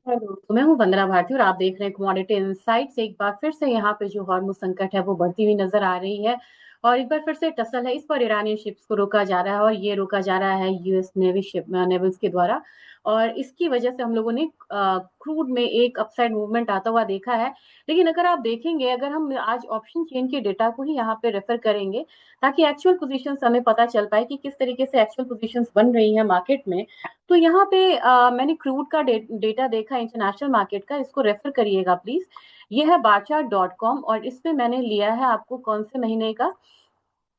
Hello दोस्तों, मैं हूं वंदना भारती और आप देख रहे हैं कमोडिटी इनसाइट्स। एक बार फिर से यहाँ पे जो हॉर्मुज संकट है वो बढ़ती हुई नजर आ रही है और एक बार फिर से टसल है। इस पर ईरानी शिप्स को रोका जा रहा है और ये रोका जा रहा है यूएस नेवी शिप नेवल्स के द्वारा। और इसकी वजह से हम लोगों ने क्रूड में एक अपसाइड मूवमेंट आता हुआ देखा है। लेकिन अगर आप देखेंगे, अगर हम आज ऑप्शन चेन के डेटा को ही यहाँ पे रेफर करेंगे ताकि एक्चुअल पोजीशंस हमें पता चल पाए कि किस तरीके से एक्चुअल पोजीशंस बन रही है मार्केट में। तो यहाँ पे मैंने क्रूड का डेटा देखा इंटरनेशनल मार्केट का, इसको रेफर करिएगा प्लीज। ये है barchart.com और इसमें मैंने लिया है आपको कौन से महीने का,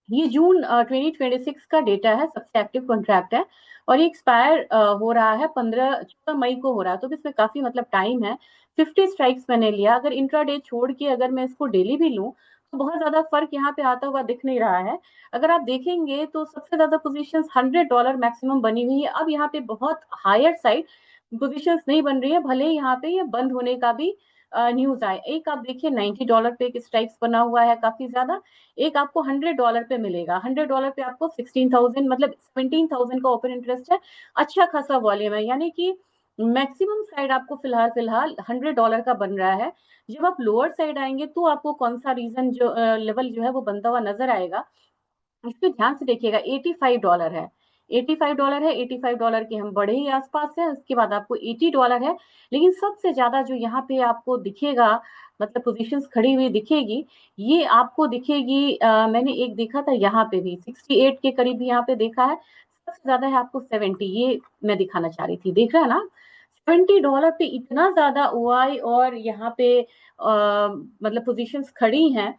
ये जून 2026 का डेटा है। सबसे एक्टिव कॉन्ट्रैक्ट है और ये एक्सपायर हो रहा है 14 मई को हो रहा है, तो इसमें काफी मतलब टाइम है। 50 स्ट्राइक्स मैंने लिया। अगर इंट्राडे छोड़ के अगर मैं इसको डेली भी लूं तो बहुत ज्यादा फर्क यहाँ पे आता हुआ दिख नहीं रहा है। अगर आप देखेंगे तो सबसे ज्यादा पोजीशंस $100 मैक्सिमम बनी हुई है। अब यहाँ पे बहुत हायर साइड पोजीशंस नहीं बन रही है, भले ही यहाँ पे ये बंद होने का भी न्यूज आए। एक आप देखिए $90 पे एक स्ट्राइक्स बना हुआ है काफी ज्यादा। एक आपको $100 पे मिलेगा। $100 पे आपको 16,000 मतलब 17,000 का ओपन इंटरेस्ट है। अच्छा खासा वॉल्यूम है, यानी कि मैक्सिमम साइड आपको फिलहाल फिलहाल $100 का बन रहा है। जब आप लोअर साइड आएंगे तो आपको कौन सा रीजन जो लेवल जो है वो बनता हुआ नजर आएगा, इसमें ध्यान से देखिएगा। $85 है। $85 है। $85 के हम बड़े ही आसपास है। उसके बाद आपको $80 है। लेकिन सबसे ज्यादा जो यहाँ पे आपको दिखेगा, मतलब पोजीशंस खड़ी हुई दिखेगी, ये आपको दिखेगी। मैंने एक देखा था यहाँ पे भी 68 के करीब भी यहाँ पे देखा है। सबसे ज्यादा है आपको 70, ये मैं दिखाना चाह रही थी। देख रहा है ना, $70 पे इतना ज्यादा ओआई और यहाँ पे मतलब पोजीशंस खड़ी हैं,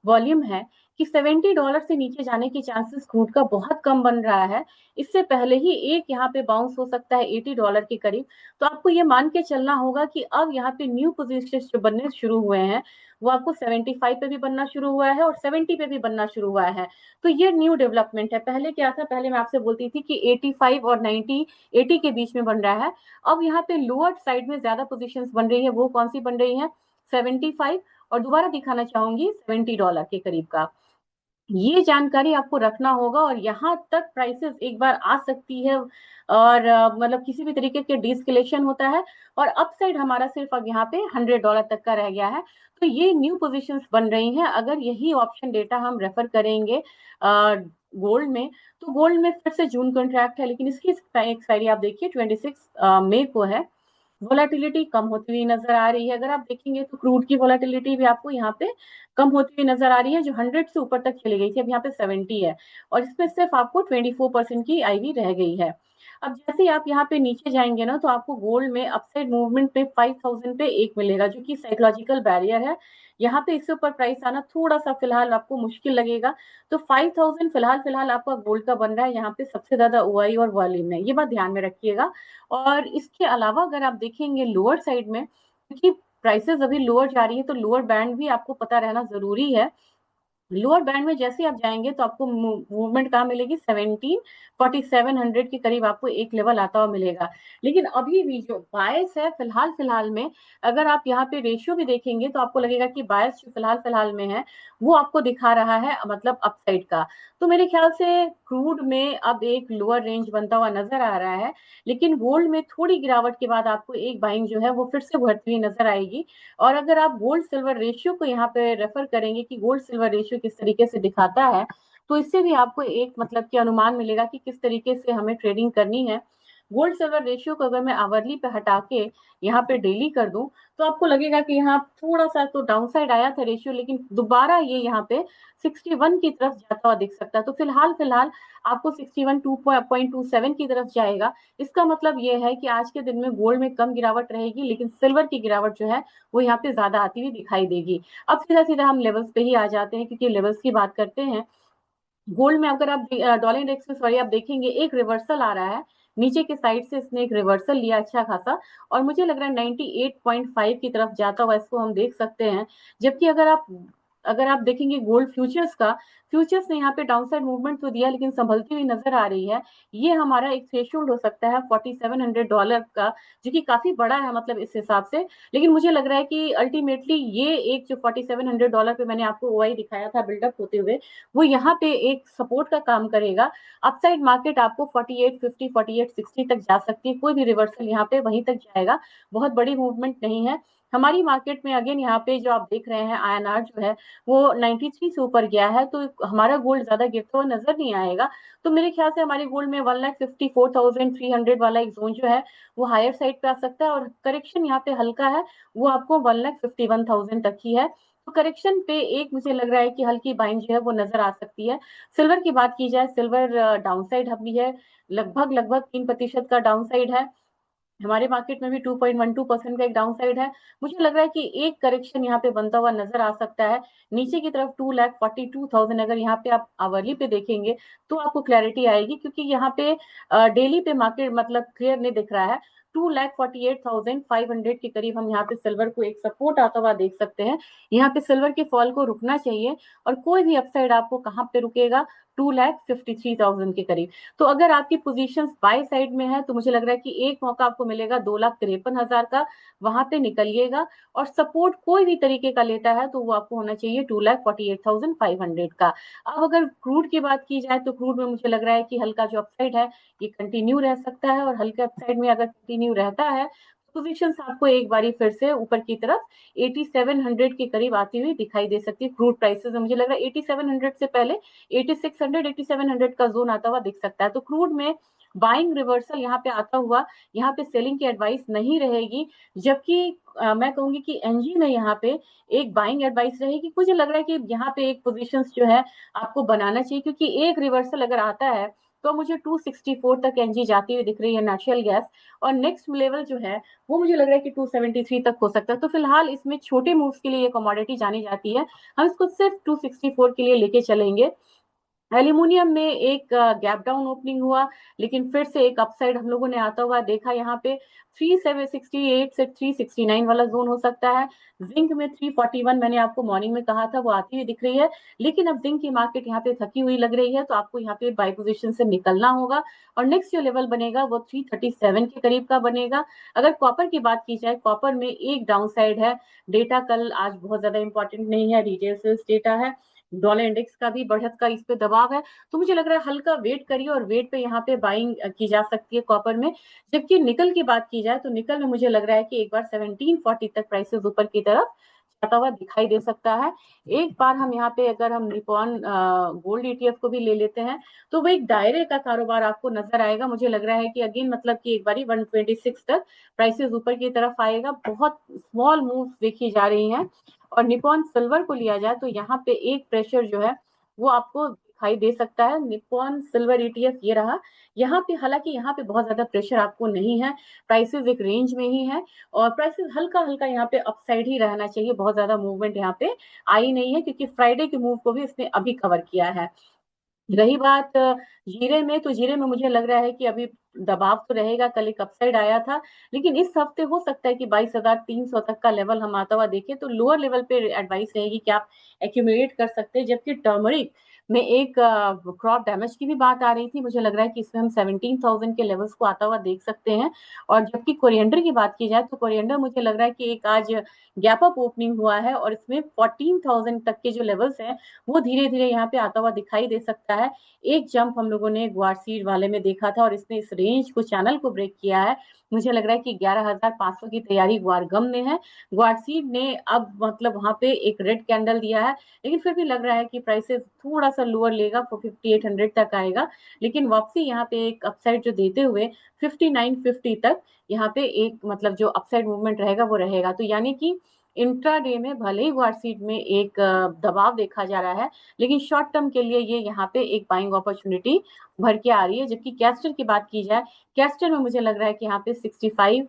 वॉल्यूम है कि $70 से नीचे जाने की चांसेस क्रूड का बहुत कम बन रहा है। इससे पहले ही एक यहाँ पे बाउंस हो सकता है $80 के करीब। तो आपको ये मान के चलना होगा कि अब यहाँ पे न्यू पोजीशन जो बनने शुरू हुए हैं वो आपको 75 पे भी बनना शुरू हुआ है और 70 पे भी बनना शुरू हुआ है। तो ये न्यू डेवलपमेंट है। पहले क्या था, पहले मैं आपसे बोलती थी कि 85 और 90, 80 के बीच में बन रहा है। अब यहाँ पे लोअर साइड में ज्यादा पोजीशंस बन रही है। वो कौन सी बन रही है? 75। और दोबारा दिखाना चाहूंगी $70 के करीब का। ये जानकारी आपको रखना होगा और यहाँ तक प्राइसेस एक बार आ सकती है और मतलब किसी भी तरीके के डिस्कलेशन होता है। और अपसाइड हमारा सिर्फ अब यहाँ पे $100 तक का रह गया है। तो ये न्यू पोजीशंस बन रही हैं। अगर यही ऑप्शन डेटा हम रेफर करेंगे गोल्ड में, तो गोल्ड में फिर से जून कॉन्ट्रैक्ट है, लेकिन इसकी एक्सपायरी आप देखिए 26 मई को है। वोलाटिलिटी कम होती हुई नजर आ रही है। अगर आप देखेंगे तो क्रूड की वोलाटिलिटी भी आपको यहाँ पे कम होती हुई नजर आ रही है, जो 100 से ऊपर तक चली गई थी, अब यहाँ पे 70 है। और इसमें सिर्फ आपको 24% की आईवी रह गई है। अब जैसे ही आप यहाँ पे नीचे जाएंगे ना, तो आपको गोल्ड में अपसाइड मूवमेंट पे 5,000 पे एक मिलेगा, जो कि साइकोलॉजिकल बैरियर है। यहाँ पे इससे ऊपर प्राइस आना थोड़ा सा फिलहाल आपको मुश्किल लगेगा। तो 5,000 फिलहाल फिलहाल आपका गोल्ड का बन रहा है। यहाँ पे सबसे ज्यादा ओआई और वॉल्यूम है, ये बात ध्यान में रखिएगा। और इसके अलावा अगर आप देखेंगे लोअर साइड में, क्योंकि प्राइसेस अभी लोअर जा रही है, तो लोअर बैंड भी आपको पता रहना जरूरी है। लोअर बैंड में जैसे आप जाएंगे तो आपको मूवमेंट कहाँ मिलेगी? 174700 के करीब आपको एक लेवल आता हुआ मिलेगा। लेकिन अभी भी जो बायस है फिलहाल फिलहाल में, अगर आप यहाँ पे रेशियो भी देखेंगे तो आपको लगेगा कि बायस जो फिलहाल फिलहाल में है वो आपको दिखा रहा है मतलब अपसाइड का। तो मेरे ख्याल से क्रूड में अब एक लोअर रेंज बनता हुआ नजर आ रहा है। लेकिन गोल्ड में थोड़ी गिरावट के बाद आपको एक बाइंग जो है वो फिर से बढ़ती हुई नजर आएगी। और अगर आप गोल्ड सिल्वर रेशियो को यहाँ पे रेफर करेंगे कि गोल्ड सिल्वर रेशियो किस तरीके से दिखाता है, तो इससे भी आपको एक मतलब कि अनुमान मिलेगा कि किस तरीके से हमें ट्रेडिंग करनी है। गोल्ड सिल्वर रेशियो को अगर मैं आवरली पे हटा के यहाँ पे डेली कर दूं, तो आपको लगेगा कि यहाँ थोड़ा सा तो डाउनसाइड आया था रेशियो, लेकिन दोबारा ये यहाँ पे 61 की तरफ जाता हुआ दिख सकता है। तो फिलहाल फिलहाल आपको 61 2.27 की तरफ जाएगा। इसका मतलब ये है कि आज के दिन में गोल्ड में कम गिरावट रहेगी, लेकिन सिल्वर की गिरावट जो है वो यहाँ पे ज्यादा आती हुई दिखाई देगी। अब सीधा सीधा हम लेवल्स पे ही आ जाते हैं, क्योंकि लेवल्स की बात करते हैं। गोल्ड में अगर आप डॉलर इंडेक्स में सॉरी आप देखेंगे, एक रिवर्सल आ रहा है। नीचे के साइड से इसने एक रिवर्सल लिया अच्छा खासा, और मुझे लग रहा है 98.5 की तरफ जाता हुआ इसको हम देख सकते हैं। जबकि अगर आप अगर आप देखेंगे गोल्ड फ्यूचर्स ने यहाँ पे डाउनसाइड मूवमेंट तो दिया लेकिन संभलती हुई नजर आ रही है। ये हमारा एक थ्रेशोल्ड हो सकता है $4700 का, जो कि काफी बड़ा है मतलब इस हिसाब से। लेकिन मुझे लग रहा है कि अल्टीमेटली ये एक जो $4700 पे मैंने आपको ओआई दिखाया था बिल्डअप होते हुए, वो यहाँ पे एक सपोर्ट का काम करेगा। अपसाइड मार्केट आपको 4850 4860 तक जा सकती है, कोई भी रिवर्सल यहाँ पे वहीं तक जाएगा, बहुत बड़ी मूवमेंट नहीं है हमारी मार्केट में। अगेन यहाँ पे जो आप देख रहे हैं आईएनआर जो है वो 93 से ऊपर गया है, तो हमारा गोल्ड ज्यादा गिरता हुआ नजर नहीं आएगा। तो मेरे ख्याल से हमारे गोल्ड में 1,54,300 वाला एक जोन जो है वो हायर साइड पे आ सकता है, और करेक्शन यहाँ पे हल्का है, वो आपको 1,51,000 तक ही है। तो करेक्शन पे एक मुझे लग रहा है कि हल्की बाइंग जो है वो नजर आ सकती है। सिल्वर की बात की जाए, सिल्वर डाउनसाइड भी है, लगभग लगभग 3% का डाउनसाइड है। हमारे मार्केट में भी 2.12% का एक डाउन साइड है। मुझे लग रहा है कि एक करेक्शन यहाँ पे बनता हुआ नजर आ सकता है नीचे की तरफ 2,42,000। अगर यहाँ पे आप आवरली पे देखेंगे तो आपको क्लैरिटी आएगी, क्योंकि यहाँ पे डेली पे मार्केट मतलब क्लियर नहीं दिख रहा है। 2,48,500 के करीब हम यहाँ पे सिल्वर को एक सपोर्ट आता हुआ देख सकते हैं। यहाँ पे सिल्वर के फॉल को रुकना चाहिए, और कोई भी अपसाइड आपको कहाँ पे रुकेगा, 2,53,000 के करीब। तो अगर आपकी पोजीशंस बाय साइड में है तो मुझे लग रहा है कि एक मौका आपको मिलेगा 2,53,000 का, वहां पे निकलिएगा। और सपोर्ट कोई भी तरीके का लेता है तो वो आपको होना चाहिए 2,48,500 का। अब अगर क्रूड की बात की जाए तो क्रूड में मुझे लग रहा है कि हल्का जो अपसाइड है ये कंटिन्यू रह सकता है, और हल्के अपसाइड में अगर कंटिन्यू रहता है पोजीशंस आपको एक बारी फिर से ऊपर की तरफ 8700 के करीब आती हुई दिखाई दे सकती है। क्रूड प्राइसेस में मुझे लग रहा है 8700 से पहले 8600 8700 का जोन आता हुआ दिख सकता है। तो क्रूड में बाइंग रिवर्सल यहाँ पे आता हुआ, यहाँ पे सेलिंग की एडवाइस नहीं रहेगी, जबकि मैं कहूंगी कि एनजी में यहाँ पे एक बाइंग एडवाइस रहेगी। मुझे लग रहा है कि यहाँ पे एक पोजीशंस जो है आपको बनाना चाहिए, क्योंकि एक रिवर्सल अगर आता है तो मुझे 264 तक एनजी जाती हुई दिख रही है नेचुरल गैस, और नेक्स्ट लेवल जो है वो मुझे लग रहा है कि 273 तक हो सकता है। तो फिलहाल इसमें छोटे मूव्स के लिए ये कमोडिटी जानी जाती है, हम इसको सिर्फ 264 के लिए लेके चलेंगे। एल्यूमिनियम में एक गैप डाउन ओपनिंग हुआ, लेकिन फिर से एक अपसाइड हम लोगों ने आता हुआ देखा। यहाँ पे 368 से 369 वाला जोन हो सकता है। जिंक में 341 मैंने आपको मॉर्निंग में कहा था, वो आती हुई दिख रही है, लेकिन अब जिंक की मार्केट यहाँ पे थकी हुई लग रही है, तो आपको यहाँ पे बाय पोजीशन से निकलना होगा। और नेक्स्ट जो लेवल बनेगा वो 337 के करीब का बनेगा। अगर कॉपर की बात की जाए, कॉपर में एक डाउन साइड है। डेटा कल आज बहुत ज्यादा इंपॉर्टेंट नहीं है, रिटेल सेल्स डेटा है, डॉलर इंडेक्स का भी बढ़त का इस पे दबाव है। तो मुझे लग रहा है हल्का वेट करिए, और वेट पे यहाँ पे बाइंग की जा सकती है कॉपर में। जबकि निकल की बात की जाए तो निकल में मुझे लग रहा है कि एक बार 1740 तक प्राइसेस ऊपर की तरफ जाता हुआ दिखाई दे सकता है। एक बार हम यहाँ पे अगर हम निपॉन गोल्ड ईटीएफ को भी ले लेते हैं तो वो एक दायरे का कारोबार आपको नजर आएगा। मुझे लग रहा है कि अगेन मतलब कि एक बारी 126 तक प्राइसेस ऊपर की तरफ आएगा, बहुत स्मॉल मूव देखी जा रही हैं। और निपॉन सिल्वर को लिया जाए तो यहाँ पे एक प्रेशर जो है वो आपको दिखाई दे सकता है। निपॉन सिल्वर ईटीएफ ये रहा, यहाँ पे हालांकि यहाँ पे बहुत ज्यादा प्रेशर आपको नहीं है, प्राइसेस एक रेंज में ही है, और प्राइसेस हल्का हल्का यहाँ पे अपसाइड ही रहना चाहिए। बहुत ज्यादा मूवमेंट यहाँ पे आई नहीं है, क्योंकि फ्राइडे के मूव को भी इसने अभी कवर किया है। रही बात जीरे में, तो जीरे में मुझे लग रहा है कि अभी दबाव तो रहेगा, कल एक अपसाइड आया था, लेकिन इस हफ्ते हो सकता है कि 22,300 तक का लेवल हम आता हुआ देखें, तो लोअर लेवल पे एडवाइस रहेगी कि आप एक्यूमुलेट कर सकते हैं। जबकि टर्मरिक में एक क्रॉप डैमेज की भी बात आ रही थी, मुझे लग रहा है कि इसमें हम 17,000 के लेवल्स को आता हुआ देख सकते हैं। और जबकि कोरिएंडर की बात की जाए तो कोरिएंडर मुझे लग रहा है कि एक आज गैप अप ओपनिंग हुआ है, और इसमें 14,000 तक के जो लेवल्स हैं वो धीरे धीरे यहाँ पे आता हुआ दिखाई दे सकता है। एक जंप हम लोगों ने ग्वारसीड वाले में देखा था, और इसने इस रेंज को चैनल को ब्रेक किया है। मुझे लग रहा है कि 11,500 की तैयारी ग्वारगम में है। ग्वारसीड ने अब मतलब वहां पे एक रेड कैंडल दिया है, लेकिन फिर भी लग रहा है कि प्राइसेस थोड़ा सा लोअर लेगा, 5800 तक आएगा। लेकिन वापसी यहाँ पे एक अपसाइड जो देते हुए 5950 तक यहाँ पे एक मतलब जो अपसाइड मूवमेंट रहेगा वो रहेगा। तो यानी कि इंट्राडे में भले ही वार्षिक में एक दबाव देखा जा रहा है, लेकिन शॉर्ट टर्म के लिए ये यहाँ पे एक बाइंग अपॉर्चुनिटी भर के आ रही है। जबकि कैस्टर की बात की जाए, कैस्टर में मुझे लग रहा है कि यहाँ पे 65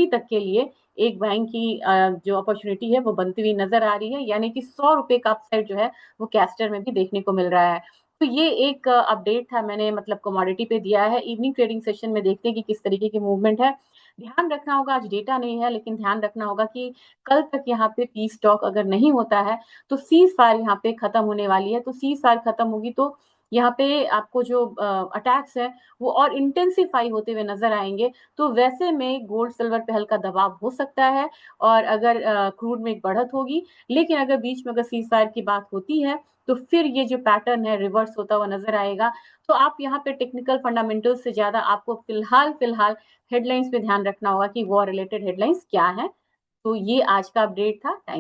तक के लिए एक बाइंग की जो अपॉर्चुनिटी है वो बनती हुई नजर आ रही है, यानी कि 100 रुपए का अपसाइड जो है वो कैस्टर में भी देखने को मिल रहा है। तो ये एक अपडेट था मैंने मतलब कमोडिटी पे दिया है। इवनिंग ट्रेडिंग सेशन में देखते हैं कि किस तरीके की मूवमेंट है। ध्यान रखना होगा, आज डेटा नहीं है लेकिन ध्यान रखना होगा कि कल तक यहाँ पे पीस टॉक अगर नहीं होता है तो सीज फायर यहाँ पे खत्म होने वाली है। तो सीज फायर खत्म होगी तो यहाँ पे आपको जो अटैक्स है वो और इंटेंसिफाई होते हुए नजर आएंगे। तो वैसे में गोल्ड सिल्वर पे हल्का दबाव हो सकता है और अगर क्रूड में एक बढ़त होगी, लेकिन अगर बीच में अगर सीज फायर की बात होती है तो फिर ये जो पैटर्न है रिवर्स होता हुआ नजर आएगा। तो आप यहाँ पे टेक्निकल फंडामेंटल्स से ज्यादा आपको फिलहाल फिलहाल हेडलाइंस पे ध्यान रखना होगा कि वॉर रिलेटेड हेडलाइंस क्या है। तो ये आज का अपडेट था। थैंक